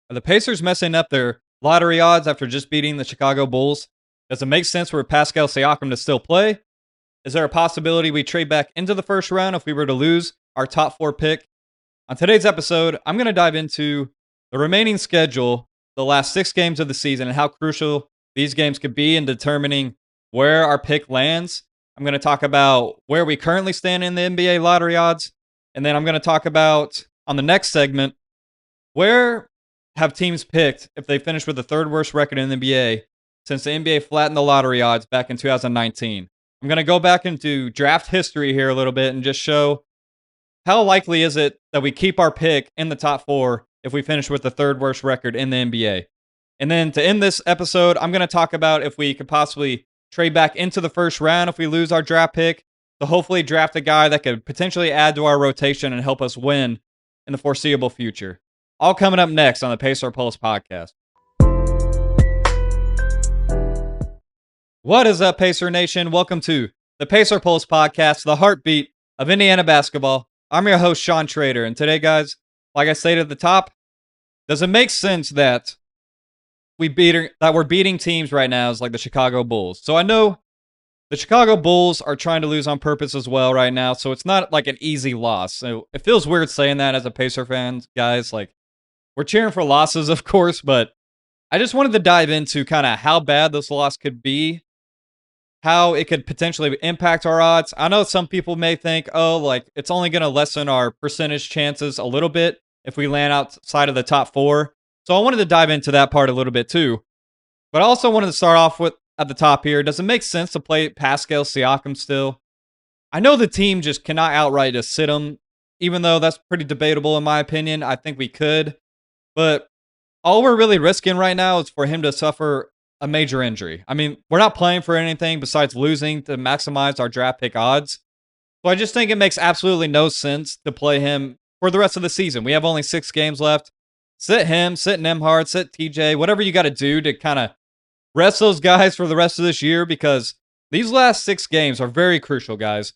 Are the Pacers messing up their lottery odds after just beating the Chicago Bulls? Does it make sense for Pascal Siakam to still play? Is there a possibility we trade back into the first round if we were to lose our top four pick? On today's episode, I'm going to dive into the remaining schedule, the last 6 games of the season, and how crucial these games could be in determining where our pick lands. I'm going to talk about where we currently stand in the NBA lottery odds. And then I'm going to talk about, on the next segment, where have teams picked if they finish with the third worst record in the NBA since the NBA flattened the lottery odds back in 2019. I'm going to go back into draft history here a little bit and just show how likely is it that we keep our pick in the top four if we finish with the third worst record in the NBA. And then to end this episode, I'm going to talk about if we could possibly trade back into the first round if we lose our draft pick to hopefully draft a guy that could potentially add to our rotation and help us win in the foreseeable future. All coming up next on the Pacer Pulse podcast. What is up, Pacer Nation? Welcome to the Pacer Pulse podcast, the heartbeat of Indiana basketball. I'm your host, Sean Trader, and today, guys, like I stated at the top, does it make sense that we're beating teams right now as like the Chicago Bulls? So I know the Chicago Bulls are trying to lose on purpose as well right now, so it's not like an easy loss. So it feels weird saying that as a Pacer fan, guys. Like, we're cheering for losses, of course, but I just wanted to dive into kind of how bad this loss could be, how it could potentially impact our odds. I know some people may think, oh, like it's only going to lessen our percentage chances a little bit if we land outside of the top four. So I wanted to dive into that part a little bit too. But I also wanted to start off with at the top here. Does it make sense to play Pascal Siakam still? I know the team just cannot outright just sit him, even though that's pretty debatable in my opinion. I think we could. But all we're really risking right now is for him to suffer a major injury. I mean, we're not playing for anything besides losing to maximize our draft pick odds. So I just think it makes absolutely no sense to play him for the rest of the season. We have only 6 games left. Sit him, sit Nemhard, sit TJ, whatever you got to do to kind of rest those guys for the rest of this year, because these last 6 games are very crucial, guys.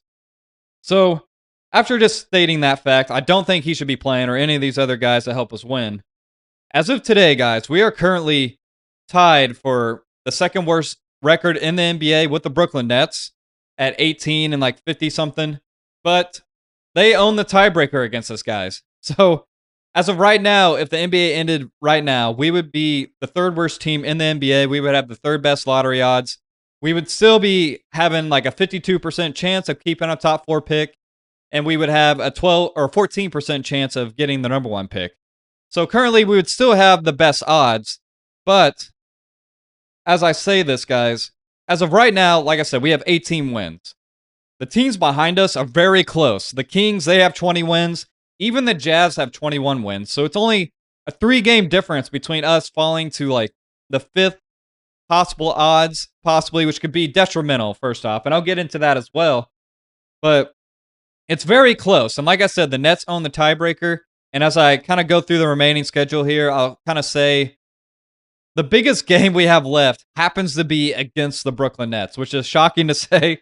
So after just stating that fact, I don't think he should be playing or any of these other guys that help us win. As of today, guys, we are currently tied for the second worst record in the NBA with the Brooklyn Nets at 18 and like 50 something. But they own the tiebreaker against us, guys. So as of right now, if the NBA ended right now, we would be the third worst team in the NBA. We would have the third best lottery odds. We would still be having like a 52% chance of keeping a top 4 pick. And we would have a 12 or 14% chance of getting the number 1 pick. So currently we would still have the best odds. But as I say this, guys, as of right now, like I said, we have 18 wins. The teams behind us are very close. The Kings, they have 20 wins. Even the Jazz have 21 wins. So it's only a 3-game difference between us falling to like the 5th possible odds, possibly, which could be detrimental, first off. And I'll get into that as well. But it's very close. And like I said, the Nets own the tiebreaker. And as I kind of go through the remaining schedule here, I'll kind of say the biggest game we have left happens to be against the Brooklyn Nets, which is shocking to say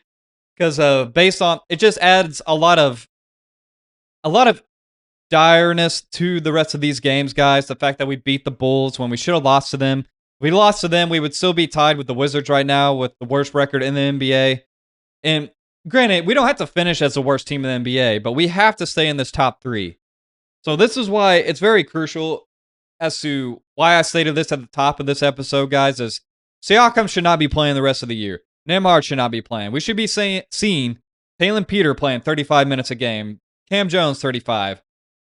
because based on it just adds a lot of direness to the rest of these games, guys. The fact that we beat the Bulls when we should have lost to them. If we lost to them, we would still be tied with the Wizards right now with the worst record in the NBA. And granted, we don't have to finish as the worst team in the NBA, but we have to stay in this top 3. So this is why it's very crucial as to why I stated this at the top of this episode, guys, is Siakam should not be playing the rest of the year. Nemhard should not be playing. We should be seeing Taylor Peter playing 35 minutes a game. Cam Jones, 35.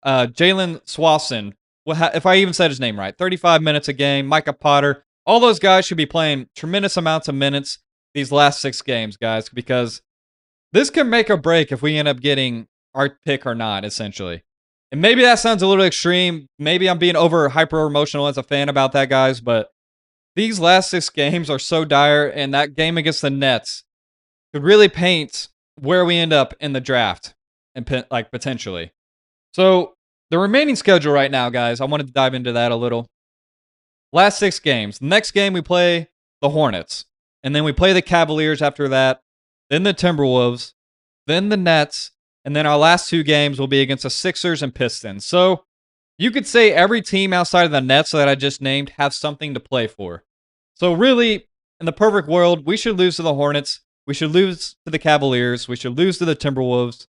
Jalen Swanson, if I even said his name right, 35 minutes a game. Micah Potter. All those guys should be playing tremendous amounts of minutes these last 6 games, guys, because this can make or break if we end up getting our pick or not, essentially. And maybe that sounds a little extreme. Maybe I'm being over hyper emotional as a fan about that, guys. But these last 6 games are so dire, and that game against the Nets could really paint where we end up in the draft, and like potentially. So the remaining schedule right now, guys, I wanted to dive into that a little. Last 6 games. Next game we play the Hornets, and then we play the Cavaliers after that. Then the Timberwolves, then the Nets. And then our last 2 games will be against the Sixers and Pistons. So You could say every team outside of the Nets that I just named have something to play for. So really, in the perfect world, we should lose to the Hornets. We should lose to the Cavaliers. We should lose to the Timberwolves.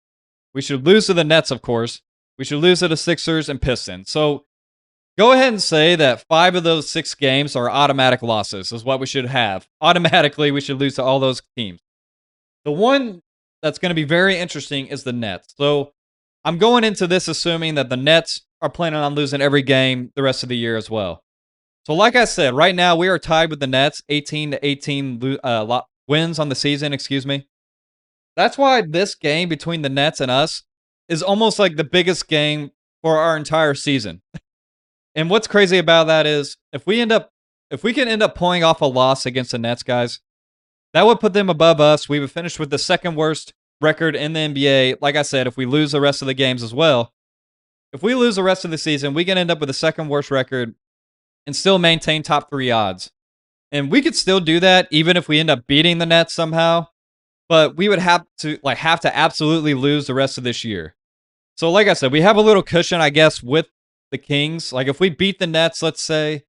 We should lose to the Nets, of course. We should lose to the Sixers and Pistons. So go ahead and say that 5 of those 6 games are automatic losses, is what we should have. Automatically, we should lose to all those teams. The one that's going to be very interesting is the Nets. So I'm going into this assuming that the Nets are planning on losing every game the rest of the year as well. So, like I said, right now we are tied with the Nets, 18 to 18 wins on the season. Excuse me. That's why this game between the Nets and us is almost like the biggest game for our entire season. And what's crazy about that is if we can end up pulling off a loss against the Nets, guys, that would put them above us. We would finish with the second worst record in the NBA. Like I said, if we lose the rest of the games as well, if we lose the rest of the season, we can end up with the second worst record and still maintain top 3 odds. And we could still do that even if we end up beating the Nets somehow, but we would have to absolutely lose the rest of this year. So like I said, we have a little cushion, I guess, with the Kings. Like if we beat the Nets, let's say,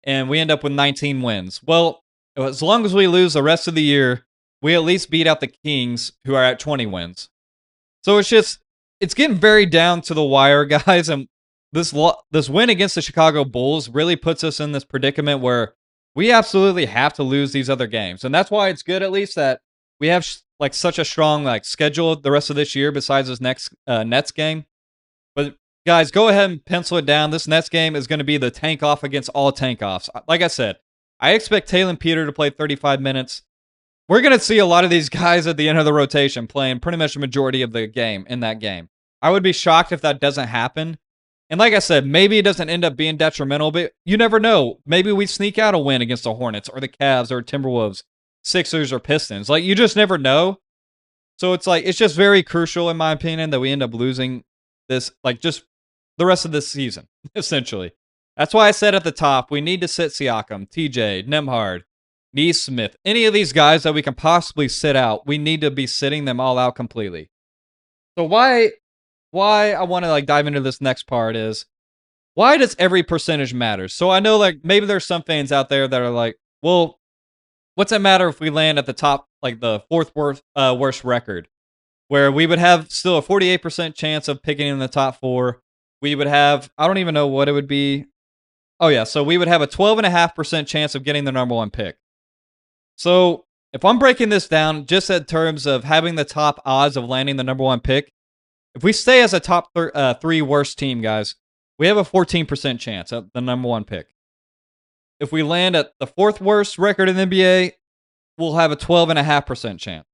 and we end up with 19 wins. Well, as long as we lose the rest of the year, we at least beat out the Kings, who are at 20 wins. So it's getting very down to the wire, guys. And this win against the Chicago Bulls really puts us in this predicament where we absolutely have to lose these other games. And that's why it's good, at least, that we have like such a strong schedule the rest of this year besides this next Nets game. But guys, go ahead and pencil it down. This Nets game is going to be the tank off against all tank offs. Like I said, I expect Taylor Peter to play 35 minutes. We're going to see a lot of these guys at the end of the rotation playing pretty much the majority of the game in that game. I would be shocked if that doesn't happen. And like I said, maybe it doesn't end up being detrimental, but you never know. Maybe we sneak out a win against the Hornets or the Cavs or Timberwolves, Sixers or Pistons. Like, you just never know. So it's just very crucial, in my opinion, that we end up losing this, just the rest of this season, essentially. That's why I said at the top, we need to sit Siakam, TJ, Nembhard, Neesmith, any of these guys that we can possibly sit out. We need to be sitting them all out completely. So why I want to dive into this next part is, why does every percentage matter? So I know maybe there's some fans out there that are like, well, what's it matter if we land at the top, the fourth worst record, where we would have still a 48% chance of picking in the top 4. We would have, I don't even know what it would be. Oh yeah, so we would have a 12.5% chance of getting the number 1 pick. So if I'm breaking this down just in terms of having the top odds of landing the number 1 pick, if we stay as a top 3 worst team, guys, we have a 14% chance at the number 1 pick. If we land at the 4th worst record in the NBA, we'll have a 12.5% chance.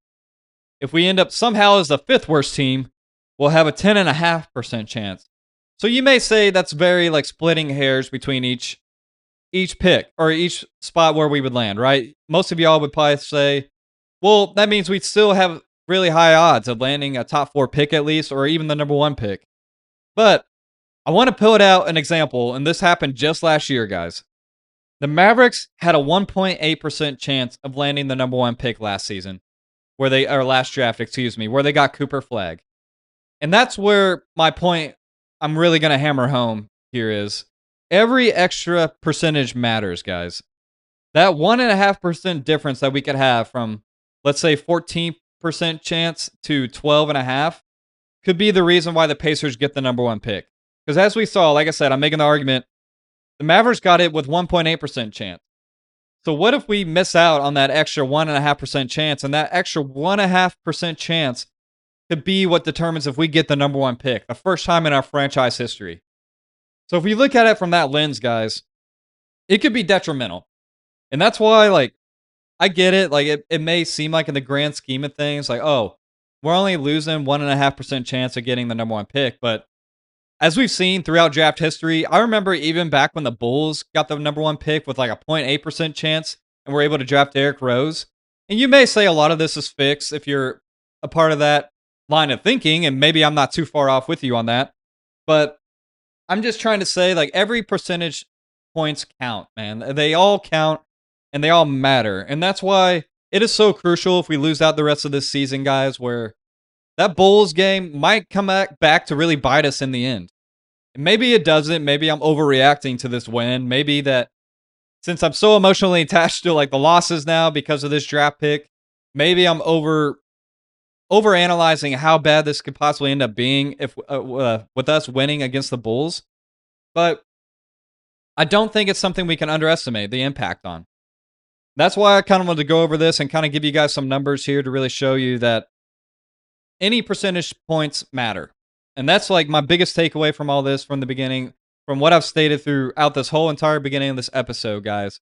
If we end up somehow as the 5th worst team, we'll have a 10.5% chance. So you may say that's very splitting hairs between each pick or each spot where we would land, right? Most of y'all would probably say, well, that means we'd still have really high odds of landing a top 4 pick at least, or even the number 1 pick. But I want to put out an example, and this happened just last year, guys. The Mavericks had a 1.8% chance of landing the number 1 pick last season, last draft, where they got Cooper Flagg. And that's where my point I'm really going to hammer home here is, every extra percentage matters, guys. That 1.5% difference that we could have from, let's say, 14% chance to 12.5% could be the reason why the Pacers get the number 1 pick. Because as we saw, like I said, I'm making the argument, the Mavericks got it with 1.8% chance. So what if we miss out on that extra 1.5% chance, and that extra 1.5% chance could be what determines if we get the number 1 pick, the first time in our franchise history. So if we look at it from that lens, guys, it could be detrimental. And that's why, I get it. It may seem like in the grand scheme of things, oh, we're only losing 1.5% chance of getting the number 1 pick. But as we've seen throughout draft history, I remember even back when the Bulls got the number 1 pick with a 0.8% chance and were able to draft Derrick Rose. And you may say a lot of this is fixed if you're a part of that line of thinking, and maybe I'm not too far off with you on that. But I'm just trying to say, every percentage points count, man. They all count, and they all matter. And that's why it is so crucial if we lose out the rest of this season, guys, where that Bulls game might come back to really bite us in the end. Maybe it doesn't. Maybe I'm overreacting to this win. Maybe that since I'm so emotionally attached to like the losses now because of this draft pick, maybe I'm overanalyzing how bad this could possibly end up being if with us winning against the Bulls. But I don't think it's something we can underestimate the impact on. That's why I kind of wanted to go over this and kind of give you guys some numbers here to really show you that any percentage points matter. And that's like my biggest takeaway from all this from the beginning, from what I've stated throughout this whole entire beginning of this episode, guys.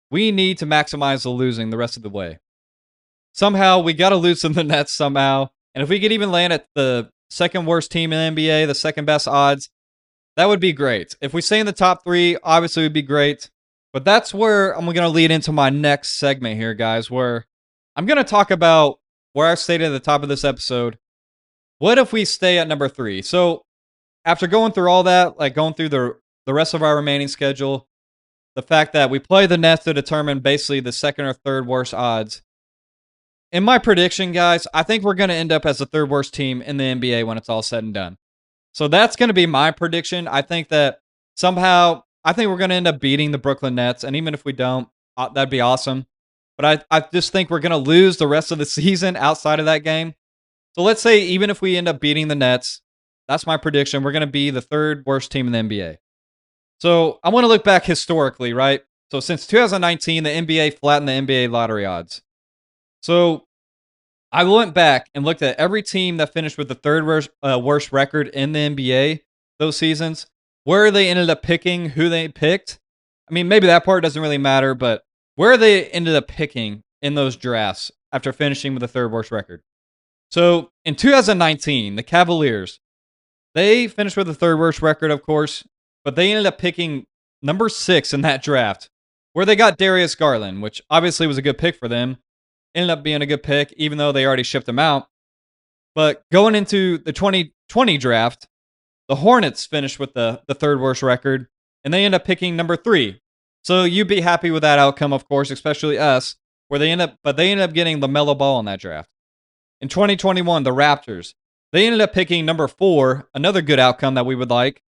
We need to maximize the losing the rest of the way. Somehow, we got to lose to the Nets somehow. And if we could even land at the second worst team in the NBA, the second best odds, that would be great. If we stay in the top 3, obviously it would be great. But that's where I'm going to lead into my next segment here, guys, where I'm going to talk about where I stated at the top of this episode. What if we stay at number 3? So after going through all that, like going through the rest of our remaining schedule, the fact that we play the Nets to determine basically the second or third worst odds. In my prediction, guys, I think we're going to end up as the third worst team in the NBA when it's all said and done. So that's going to be my prediction. I think that somehow, I think we're going to end up beating the Brooklyn Nets. And even if we don't, that'd be awesome. But I just think we're going to lose the rest of the season outside of that game. So let's say even if we end up beating the Nets, that's my prediction. We're going to be the third worst team in the NBA. So I want to look back historically, right? So since 2019, the NBA flattened the NBA lottery odds. So I went back and looked at every team that finished with the third worst record in the NBA those seasons, where they ended up picking, who they picked. I mean, maybe that part doesn't really matter, but where they ended up picking in those drafts after finishing with the third worst record. So in 2019, the Cavaliers, they finished with the third worst record, of course, but they ended up picking number 6 in that draft, where they got Darius Garland, which obviously was a good pick for them. Ended up being a good pick, even though they already shipped him out. But going into the 2020 draft, the Hornets finished with the third worst record, and they end up picking number 3. So you'd be happy with that outcome, of course, especially us, where they end up getting LaMelo Ball in that draft. In 2021, the Raptors, they ended up picking number 4, another good outcome that we would like,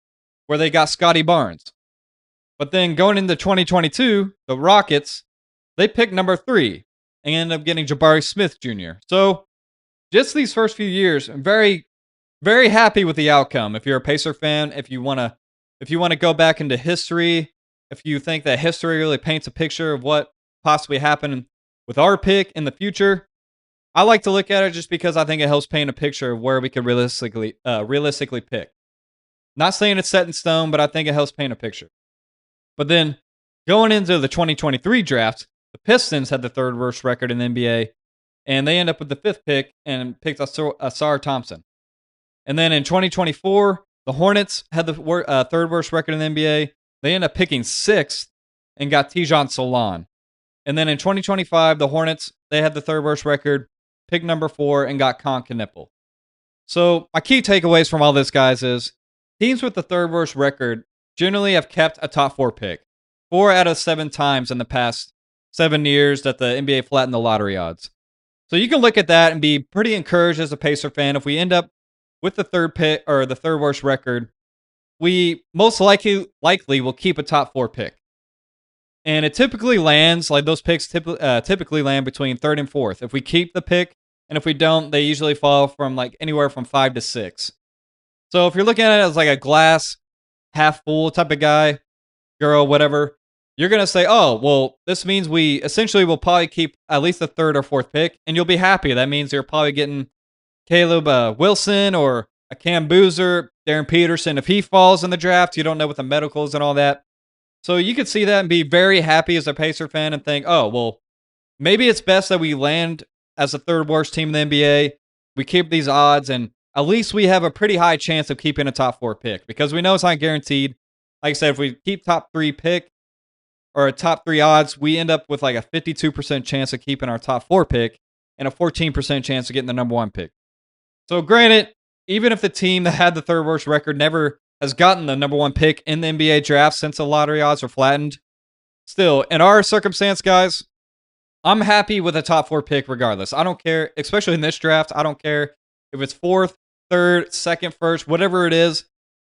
where they got Scotty Barnes. But then going into 2022, the Rockets, they picked number 3 and ended up getting Jabari Smith Jr. So just these first few years, I'm very, very happy with the outcome. If you're a Pacer fan, if you want to go back into history, if you think that history really paints a picture of what possibly happened with our pick in the future, I like to look at it just because I think it helps paint a picture of where we could realistically pick. Not saying it's set in stone, but I think it helps paint a picture. But then going into the 2023 draft, the Pistons had the third worst record in the NBA, and they end up with the 5th pick and picked Asar Thompson. And then in 2024, the Hornets had the third worst record in the NBA. They end up picking 6th and got Tijon Solon. And then in 2025, the Hornets, they had the third worst record, pick number 4, and got Con Knipple. So my key takeaways from all this, guys, is teams with the third worst record generally have kept a top 4 pick 4 out of 7 times in the past 7 years that the NBA flattened the lottery odds. So you can look at that and be pretty encouraged as a Pacer fan. If we end up with the third pick or the third worst record, we most likely will keep a top 4 pick. And it typically lands, like those picks typically land between 3rd and 4th. If we keep the pick, and if we don't, they usually fall from like anywhere from 5 to 6. So if you're looking at it as like a glass half full type of guy, girl, whatever, you're going to say, oh, well, this means we essentially will probably keep at least the 3rd or 4th pick, and you'll be happy. That means you're probably getting Caleb Wilson or a Cam Boozer, Darren Peterson. If he falls in the draft, you don't know with the medicals and all that. So you could see that and be very happy as a Pacer fan and think, oh, well, maybe it's best that we land as the 3rd worst team in the NBA. We keep these odds, and at least we have a pretty high chance of keeping a top 4 pick because we know it's not guaranteed. Like I said, if we keep top 3 pick or a top 3 odds, we end up with like a 52% chance of keeping our top 4 pick and a 14% chance of getting the number 1 pick. So granted, even if the team that had the 3rd worst record never has gotten the number 1 pick in the NBA draft since the lottery odds are flattened, still, in our circumstance, guys, I'm happy with a top 4 pick regardless. I don't care, especially in this draft. I don't care if it's 4th, 3rd, 2nd, 1st, whatever it is.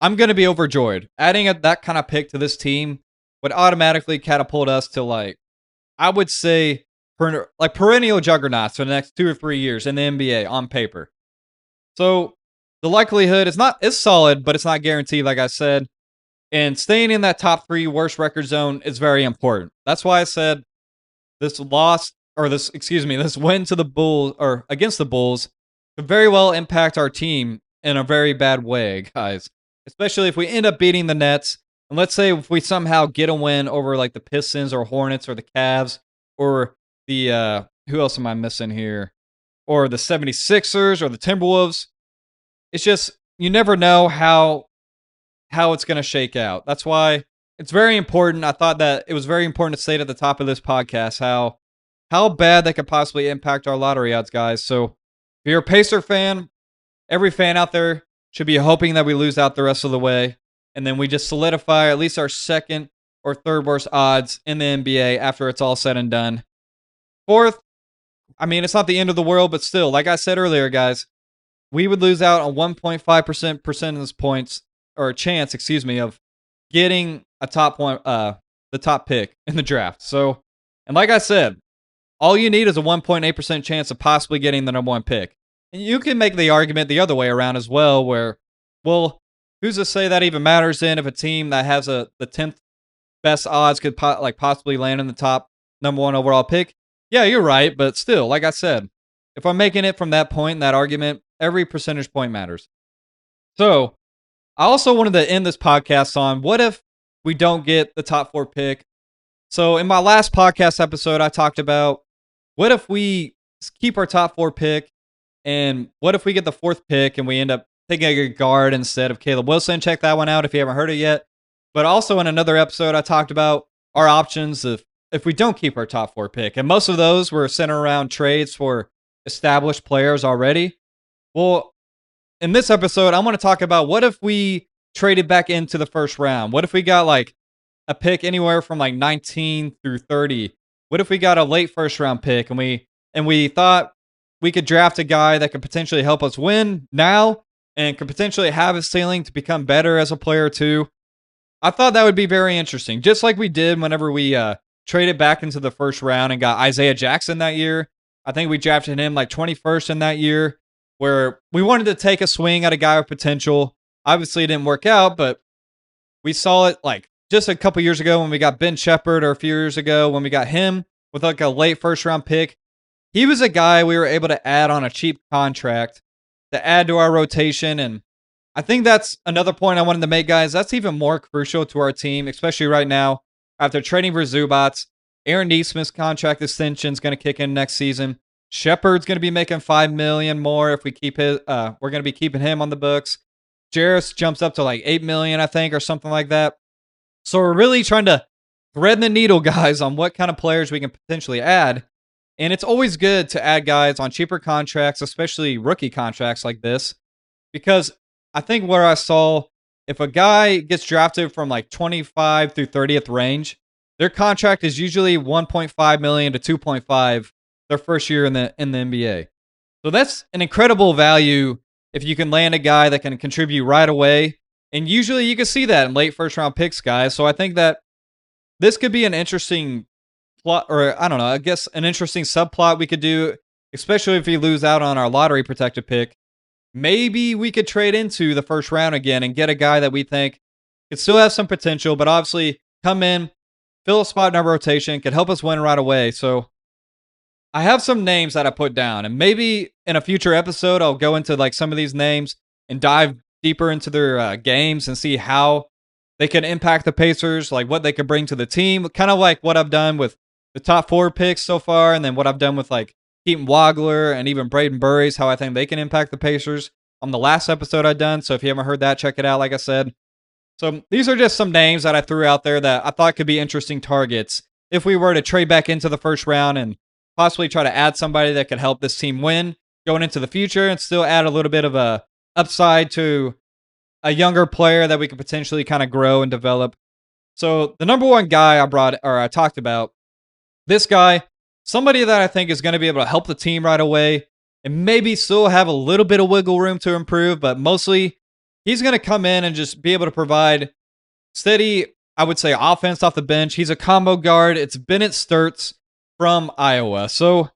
I'm going to be overjoyed. Adding that kind of pick to this team would automatically catapult us to like, I would say, like perennial juggernauts for the next 2 or 3 years in the NBA on paper. So the likelihood is not it's solid, but it's not guaranteed, like I said. And staying in that top three worst record zone is very important. That's why I said this loss or this win to the Bulls or against the Bulls could very well impact our team in a very bad way, guys. Especially if we end up beating the Nets. And let's say if we somehow get a win over like the Pistons or Hornets or the Cavs or the who else am I missing here? Or the 76ers or the Timberwolves. It's just you never know how it's going to shake out. That's why it's very important. I thought that it was very important to state at the top of this podcast how bad that could possibly impact our lottery odds, guys. So if you're a Pacer fan, every fan out there should be hoping that we lose out the rest of the way, and then we just solidify at least our second or third worst odds in the NBA after it's all said and done. Fourth, I mean, it's not the end of the world, but still, like I said earlier, guys, we would lose out on 1.5% percentage points or a chance, excuse me, of getting a the top pick in the draft. So, and like I said, all you need is a 1.8% chance of possibly getting the number one pick. And you can make the argument the other way around as well, where, well, who's to say that even matters then if a team that has the 10th best odds could possibly land in the top number one overall pick? Yeah, you're right, but still, like I said, if I'm making it from that point in that argument, every percentage point matters. So, I also wanted to end this podcast on what if we don't get the top four pick? So, in my last podcast episode, I talked about what if we keep our top four pick, and what if we get the fourth pick and we end up taking a guard instead of Caleb Wilson? Check that one out if you haven't heard it yet. But also in another episode, I talked about our options if we don't keep our top four pick, and most of those were centered around trades for established players already. Well, in this episode, I want to talk about what if we traded back into the first round? What if we got like a pick anywhere from like 19 through 30? What if we got a late first round pick and we thought we could draft a guy that could potentially help us win now and could potentially have his ceiling to become better as a player too? I thought that would be very interesting, just like we did whenever we traded back into the first round and got Isaiah Jackson that year. I think we drafted him like 21st in that year, where we wanted to take a swing at a guy with potential. Obviously, it didn't work out, but we saw it like just a couple years ago when we got Ben Shepherd, or a few years ago when we got him with like a late first round pick. He was a guy we were able to add on a cheap contract to add to our rotation. And I think that's another point I wanted to make, guys. That's even more crucial to our team, especially right now after trading for Zubats. Aaron Neesmith's contract extension is going to kick in next season. Shepard's going to be making $5 million more if we keep his. We're going to be keeping him on the books. Jarris jumps up to like $8 million, I think, or something like that. So we're really trying to thread the needle, guys, on what kind of players we can potentially add. And it's always good to add guys on cheaper contracts, especially rookie contracts like this, because I think where I saw if a guy gets drafted from like 25 through 30th range, their contract is usually 1.5 million to 2.5 their first year in the NBA. So that's an incredible value if you can land a guy that can contribute right away. And usually you can see that in late first round picks, guys. So I think that this could be an interesting plot, or I don't know, I guess an interesting subplot we could do, especially if we lose out on our lottery protected pick. Maybe we could trade into the first round again and get a guy that we think could still have some potential, but obviously come in, fill a spot in our rotation, could help us win right away. So I have some names that I put down, and maybe in a future episode, I'll go into like some of these names and dive deeper into their games and see how they can impact the Pacers, like what they could bring to the team, kind of like what I've done with the top four picks so far, and then what I've done with like Keaton Wagler and even Braden Burries, how I think they can impact the Pacers on the last episode I've done. So if you haven't heard that, check it out, like I said. So these are just some names that I threw out there that I thought could be interesting targets if we were to trade back into the first round and possibly try to add somebody that could help this team win going into the future and still add a little bit of a upside to a younger player that we could potentially kind of grow and develop. So the number one guy I talked about, this guy, somebody that I think is going to be able to help the team right away and maybe still have a little bit of wiggle room to improve, but mostly he's going to come in and just be able to provide steady, I would say, offense off the bench. He's a combo guard. It's Bennett Sturts from Iowa. So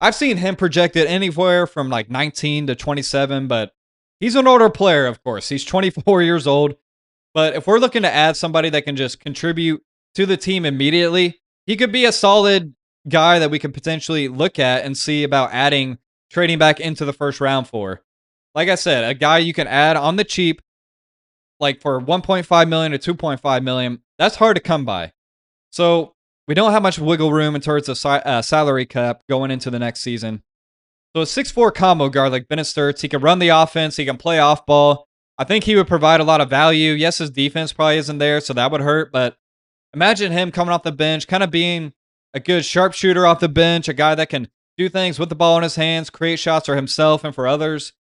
I've seen him projected anywhere from like 19 to 27, but he's an older player, of course. He's 24 years old. But if we're looking to add somebody that can just contribute to the team immediately, he could be a solid guy that we could potentially look at and see about adding, trading back into the first round for. Like I said, a guy you can add on the cheap, like for 1.5 million to 2.5 million. That's hard to come by. So we don't have much wiggle room in terms of salary cap going into the next season. So a 6'4" combo guard like Bennett Sturts, he can run the offense, he can play off ball. I think he would provide a lot of value. Yes, his defense probably isn't there, so that would hurt, but imagine him coming off the bench, kind of being a good sharpshooter off the bench, a guy that can do things with the ball in his hands, create shots for himself and for others.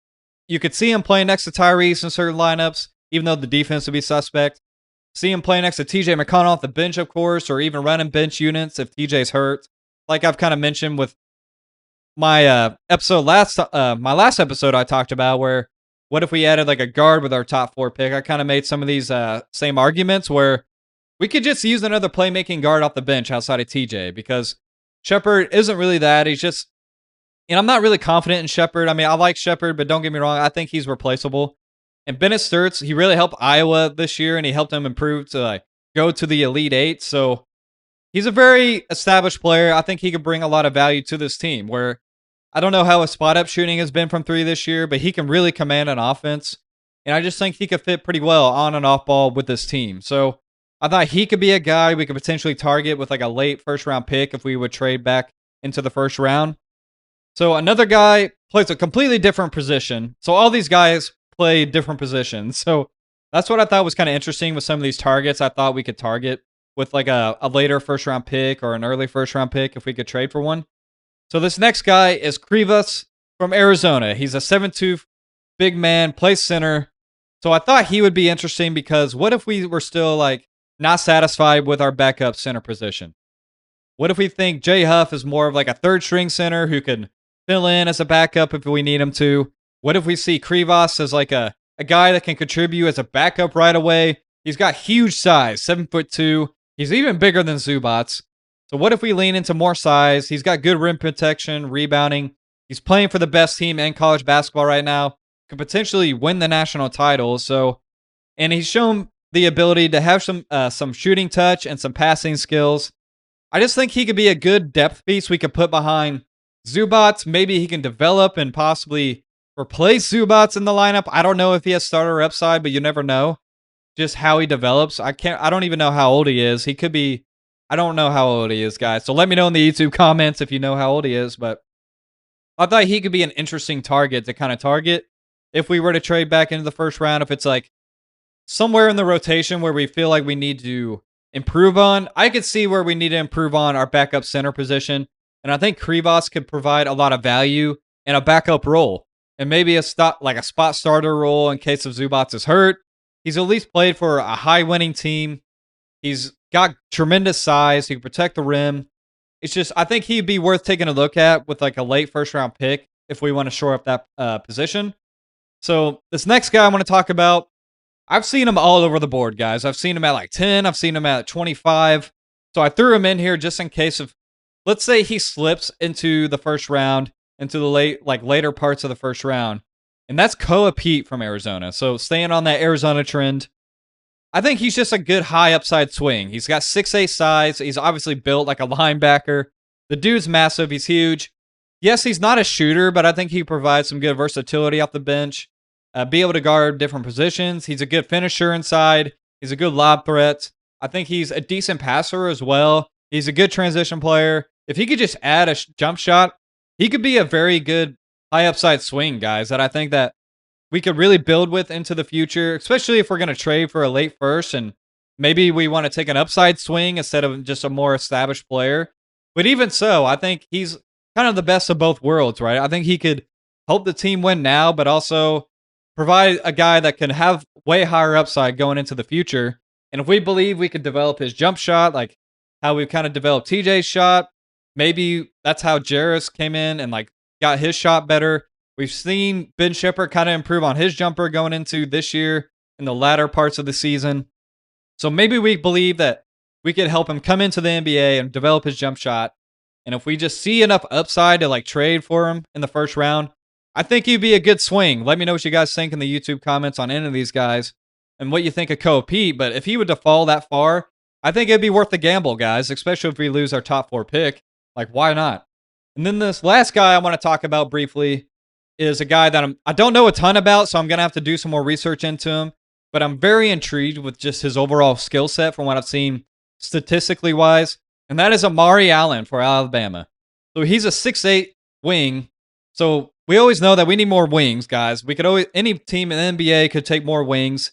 You could see him playing next to Tyrese in certain lineups, even though the defense would be suspect. See him playing next to TJ McConnell off the bench, of course, or even running bench units if TJ's hurt. Like I've kind of mentioned with my my last episode I talked about, where what if we added like a guard with our top 4 pick? I kind of made some of these same arguments where we could just use another playmaking guard off the bench outside of TJ, because Shepard isn't really that. He's just, and I'm not really confident in Shepard. I mean, I like Shepard, but don't get me wrong, I think he's replaceable. And Bennett Sturts, he really helped Iowa this year, and he helped them improve to like go to the Elite Eight. So he's a very established player. I think he could bring a lot of value to this team, where I don't know how his spot-up shooting has been from 3 this year, but he can really command an offense. And I just think he could fit pretty well on and off ball with this team. So I thought he could be a guy we could potentially target with like a late first-round pick if we would trade back into the first round. So another guy plays a completely different position. So all these guys play different positions. So that's what I thought was kind of interesting with some of these targets. I thought we could target with like a later first-round pick or an early first-round pick if we could trade for one. So this next guy is Krivas from Arizona. He's a 7'2" big man, plays center. So I thought he would be interesting because what if we were still like not satisfied with our backup center position? What if we think Jay Huff is more of like a third string center who can fill in as a backup if we need him to? What if we see Krivas as like a guy that can contribute as a backup right away? He's got huge size, 7'2". He's even bigger than Zubats. So what if we lean into more size? He's got good rim protection, rebounding. He's playing for the best team in college basketball right now. Could potentially win the national title. So, and he's shown the ability to have some shooting touch and some passing skills. I just think he could be a good depth piece we could put behind Zubats. Maybe he can develop and possibly replace Zubats in the lineup. I don't know if he has starter upside, but you never know just how he develops. I don't even know how old he is. He could be, I don't know how old he is, guys. So let me know in the YouTube comments if you know how old he is, but I thought he could be an interesting target to kind of target if we were to trade back into the first round. If it's like somewhere in the rotation where we feel like we need to improve on, I could see where we need to improve on our backup center position. And I think Krivas could provide a lot of value in a backup role and maybe a spot starter role in case of Zubats is hurt. He's at least played for a high winning team. He's got tremendous size. He can protect the rim. It's just, I think he'd be worth taking a look at with like a late first round pick if we want to shore up that position. So this next guy I want to talk about, I've seen him all over the board, guys. I've seen him at like 10. I've seen him at 25. So I threw him in here just in case of, let's say he slips into the first round, into the later parts of the first round. And that's Koa Pete from Arizona. So staying on that Arizona trend, I think he's just a good high upside swing. He's got 6'8" size. He's obviously built like a linebacker. The dude's massive. He's huge. Yes, he's not a shooter, but I think he provides some good versatility off the bench. Be able to guard different positions. He's a good finisher inside. He's a good lob threat. I think he's a decent passer as well. He's a good transition player. If he could just add a jump shot, he could be a very good high upside swing, guys, that I think that we could really build with into the future, especially if we're going to trade for a late first and maybe we want to take an upside swing instead of just a more established player. But even so, I think he's kind of the best of both worlds, right? I think he could help the team win now, but also provide a guy that can have way higher upside going into the future. And if we believe we could develop his jump shot, like how we've kind of developed TJ's shot, maybe that's how Jarris came in and like got his shot better. We've seen Ben Shepherd kind of improve on his jumper going into this year. in the latter parts of the season. So maybe we believe that we could help him come into the NBA and develop his jump shot. And if we just see enough upside to like trade for him in the first round, I think he'd be a good swing. Let me know what you guys think in the YouTube comments on any of these guys and what you think of Koa Pete. But if he were to fall that far, I think it'd be worth the gamble, guys, especially if we lose our top 4 pick. Like, why not? And then this last guy I want to talk about briefly is a guy that I don't know a ton about, so I'm going to have to do some more research into him. But I'm very intrigued with just his overall skill set from what I've seen statistically wise. And that is Amari Allen for Alabama. So he's a 6'8 wing. So we always know that we need more wings, guys. We could always, any team in the NBA could take more wings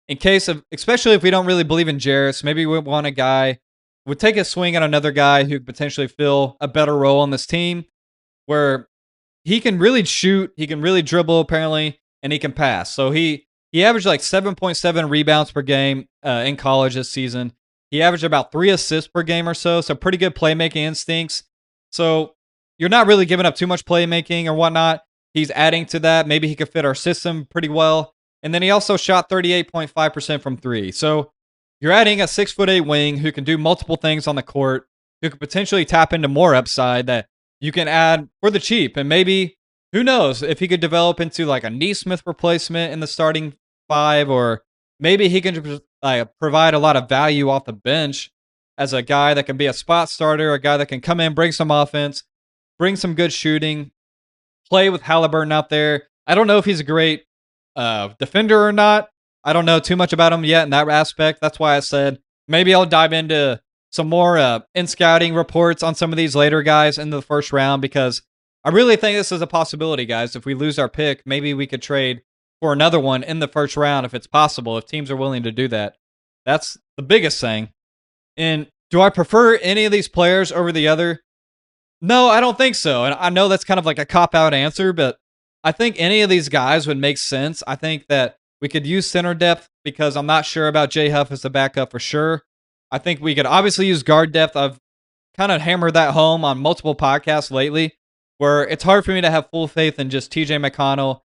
in case of, especially if we don't really believe in Jarris. Maybe we want a guy, would take a swing at another guy who could potentially fill a better role on this team where he can really shoot, he can really dribble apparently, and he can pass. So he averaged like 7.7 rebounds per game in college this season. He averaged about 3 assists per game or so, so pretty good playmaking instincts. So you're not really giving up too much playmaking or whatnot. He's adding to that. Maybe he could fit our system pretty well. And then he also shot 38.5% from 3. So you're adding a 6'8" wing who can do multiple things on the court, who could potentially tap into more upside that you can add for the cheap. And maybe, who knows, if he could develop into like a Neesmith replacement in the starting 5, or maybe he can provide a lot of value off the bench as a guy that can be a spot starter, a guy that can come in, bring some offense, bring some good shooting, play with Halliburton out there. I don't know if he's a great defender or not. I don't know too much about him yet in that aspect. That's why I said maybe I'll dive into some more in scouting reports on some of these later guys in the first round, because I really think this is a possibility, guys. If we lose our pick, maybe we could trade for another one in the first round if it's possible, if teams are willing to do that. That's the biggest thing. And do I prefer any of these players over the other? No, I don't think so. And I know that's kind of like a cop-out answer, but I think any of these guys would make sense. I think that we could use center depth because I'm not sure about J Huff as a backup for sure. I think we could obviously use guard depth. I've kind of hammered that home on multiple podcasts lately, where it's hard for me to have full faith in just TJ McConnell,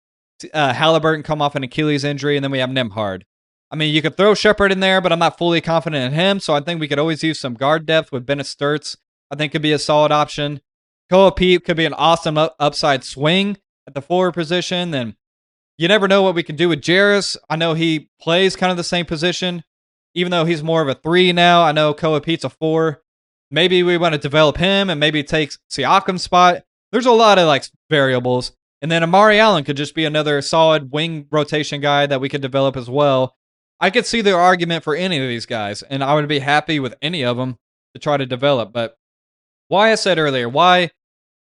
Halliburton come off an Achilles injury, and then we have Nembhard. I mean, you could throw Shepard in there, but I'm not fully confident in him, so I think we could always use some guard depth with Bennett Sturts. I think could be a solid option. Koa Pete could be an awesome upside swing at the forward position. And you never know what we can do with Jarris. I know he plays kind of the same position, even though he's more of a 3 now. I know Koa Pete's a 4. Maybe we want to develop him and maybe take Siakam's spot. There's a lot of like variables. And then Amari Allen could just be another solid wing rotation guy that we could develop as well. I could see the argument for any of these guys, and I would be happy with any of them to try to develop. But why I said earlier, why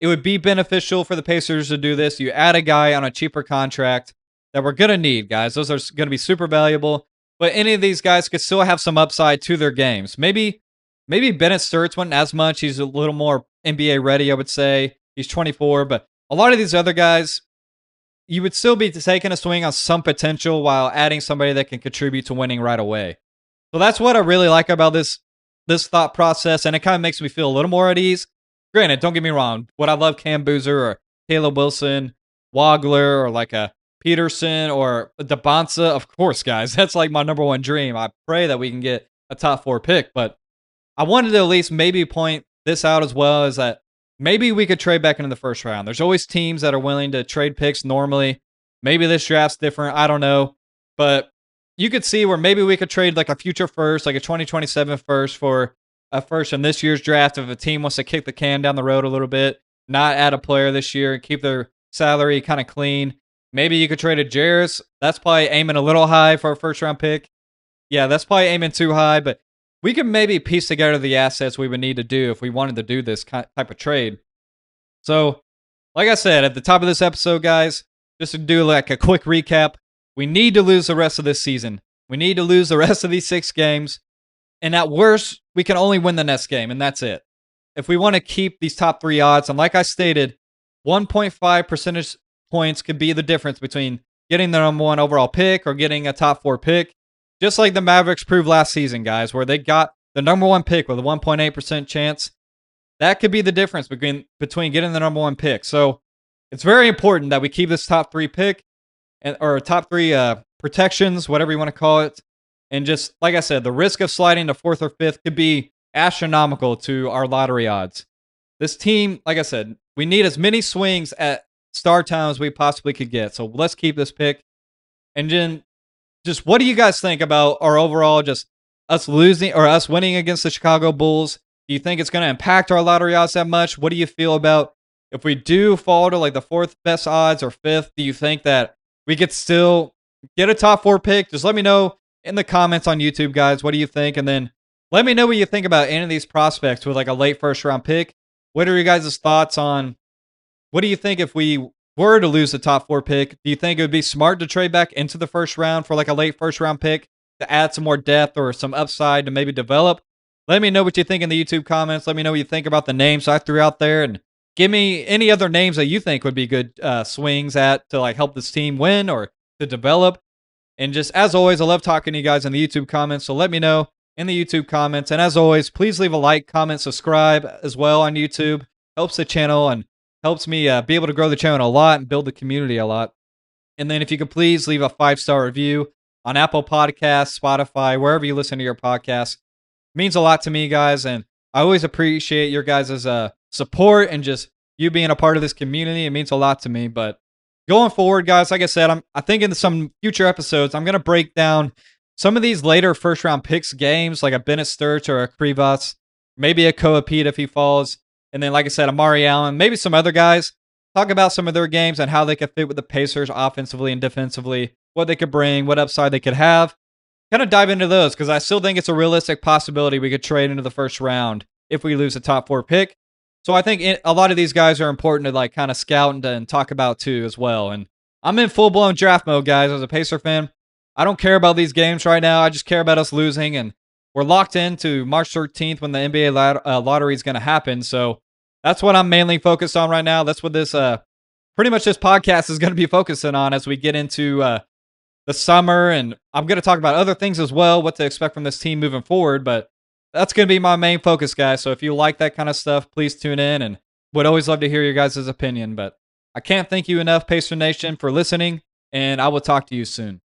it would be beneficial for the Pacers to do this, you add a guy on a cheaper contract that we're going to need, guys. Those are going to be super valuable. But any of these guys could still have some upside to their games. Maybe Bennett Sturts wasn't as much. He's a little more NBA ready, I would say. He's 24, but a lot of these other guys, you would still be taking a swing on some potential while adding somebody that can contribute to winning right away. So that's what I really like about this thought process, and it kind of makes me feel a little more at ease. Granted, don't get me wrong. Would I love Cam Boozer or Caleb Wilson, Wagler, or like a Peterson or DeBonsa? Of course, guys. That's like my number one dream. I pray that we can get a top 4 pick, but I wanted to at least maybe point this out as well, is that maybe we could trade back into the first round. There's always teams that are willing to trade picks normally. Maybe this draft's different. I don't know. But you could see where maybe we could trade like a future first, like a 2027 first for a first in this year's draft if a team wants to kick the can down the road a little bit, not add a player this year and keep their salary kind of clean. Maybe you could trade a Jarris. That's probably aiming a little high for a first round pick. Yeah, that's probably aiming too high, but we could maybe piece together the assets we would need to do if we wanted to do this type of trade. So, like I said, at the top of this episode, guys, just to do like a quick recap, we need to lose the rest of this season. We need to lose the rest of these 6 games. And at worst, we can only win the next game, and that's it. If we want to keep these top 3 odds, and like I stated, 1.5 percentage points could be the difference between getting the number 1 overall pick or getting a top 4 pick. Just like the Mavericks proved last season, guys, where they got the number 1 pick with a 1.8% chance. That could be the difference between getting the number 1 pick. So it's very important that we keep this top 3 pick or top 3 protections, whatever you want to call it. And just like I said, the risk of sliding to fourth or fifth could be astronomical to our lottery odds. This team, like I said, we need as many swings at star time as we possibly could get. So let's keep this pick. And then just what do you guys think about our overall just us losing or us winning against the Chicago Bulls? Do you think it's going to impact our lottery odds that much? What do you feel about if we do fall to like the fourth best odds or fifth? Do you think that we could still get a top 4 pick? Just let me know in the comments on YouTube, guys. What do you think? And then let me know what you think about any of these prospects with like a late first round pick. What are your guys' thoughts on what do you think if we were to lose the top 4 pick? Do you think it would be smart to trade back into the first round for like a late first round pick to add some more depth or some upside to maybe develop? Let me know what you think in the YouTube comments. Let me know what you think about the names I threw out there, and give me any other names that you think would be good swings at to like help this team win or to develop. And just as always, I love talking to you guys in the YouTube comments. So let me know in the YouTube comments. And as always, please leave a like, comment, subscribe as well on YouTube. Helps the channel and helps me be able to grow the channel a lot and build the community a lot. And then if you could please leave a 5-star review on Apple Podcasts, Spotify, wherever you listen to your podcasts. It means a lot to me, guys. And I always appreciate your guys' support and just you being a part of this community. It means a lot to me. But going forward, guys, like I said, I think in some future episodes, I'm going to break down some of these later first-round picks games, like a Bennett Sturch or a Krivas, maybe a Koa Pete if he falls. And then, like I said, Amari Allen, maybe some other guys. Talk about some of their games and how they could fit with the Pacers offensively and defensively, what they could bring, what upside they could have. Kind of dive into those because I still think it's a realistic possibility we could trade into the first round if we lose the top 4 pick. So I think a lot of these guys are important to like kind of scout and talk about too as well. And I'm in full-blown draft mode, guys, as a Pacer fan. I don't care about these games right now. I just care about us losing. And we're locked into March 13th when the NBA lottery is going to happen. So that's what I'm mainly focused on right now. That's what this pretty much this podcast is going to be focusing on as we get into the summer. And I'm going to talk about other things as well, what to expect from this team moving forward. But that's going to be my main focus, guys. So if you like that kind of stuff, please tune in and would always love to hear your guys' opinion. But I can't thank you enough, Pacer Nation, for listening. And I will talk to you soon.